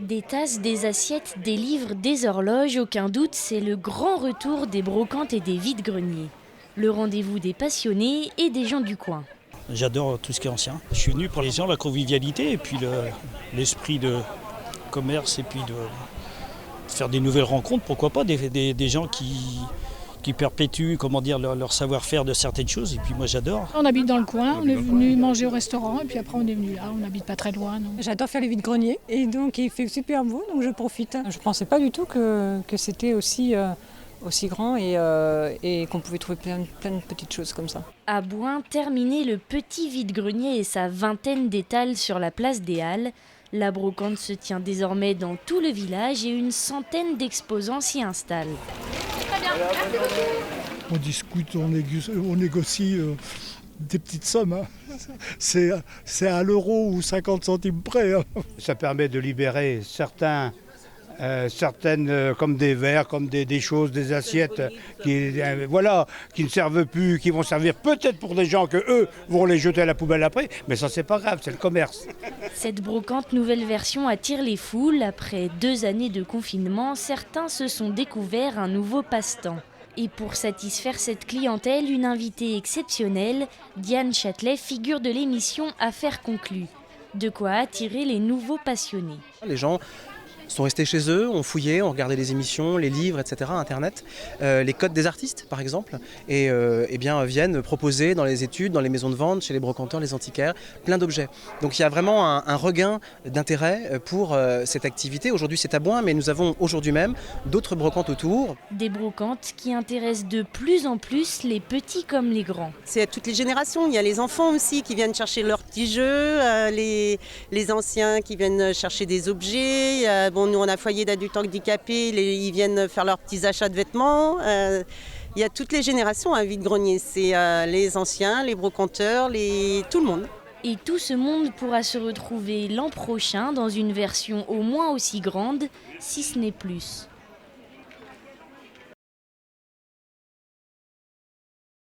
Des tasses, des assiettes, des livres, des horloges, aucun doute, c'est le grand retour des brocantes et des vides-greniers. Le rendez-vous des passionnés et des gens du coin. J'adore tout ce qui est ancien. Je suis venu pour les gens, la convivialité et puis l'esprit de commerce et puis de faire des nouvelles rencontres, pourquoi pas, des gens qui perpétuent leur savoir-faire de certaines choses et puis moi j'adore. On habite dans le coin, on est venu manger au restaurant et puis après on est venu là, on n'habite pas très loin. Non. J'adore faire les vides-greniers et donc il fait super beau donc je profite. Je ne pensais pas du tout que c'était aussi grand et qu'on pouvait trouver plein de petites choses comme ça. À Bouin, terminé le petit vide-grenier et sa vingtaine d'étals sur la place des Halles. La brocante se tient désormais dans tout le village et une centaine d'exposants s'y installent. Très bien, merci beaucoup. On discute, on négocie des petites sommes. Hein. C'est à l'euro ou 50 centimes près. Hein. Ça permet de libérer certaines comme des verres, comme des choses, des assiettes qui ne servent plus, qui vont servir peut-être pour des gens que eux vont les jeter à la poubelle après, mais ça c'est pas grave, c'est le commerce. Cette brocante nouvelle version attire les foules. Après 2 années de confinement, certains se sont découverts un nouveau passe-temps. Et pour satisfaire cette clientèle, une invitée exceptionnelle, Diane Châtelet, figure de l'émission Affaires conclues. De quoi attirer les nouveaux passionnés. Les gens sont restés chez eux, ont fouillé, ont regardé les émissions, les livres, etc., Internet, les codes des artistes par exemple, et viennent proposer dans les études, dans les maisons de vente, chez les brocanteurs, les antiquaires, plein d'objets. Donc il y a vraiment un regain d'intérêt pour cette activité. Aujourd'hui c'est à Bouin, mais nous avons aujourd'hui même d'autres brocantes autour. Des brocantes qui intéressent de plus en plus les petits comme les grands. C'est à toutes les générations, il y a les enfants aussi qui viennent chercher leurs petits jeux, les anciens qui viennent chercher des objets. Nous, on a foyer d'adultes handicapés, ils viennent faire leurs petits achats de vêtements. Il y a toutes les générations à vide-grenier. C'est les anciens, les brocanteurs, tout le monde. Et tout ce monde pourra se retrouver l'an prochain dans une version au moins aussi grande, si ce n'est plus.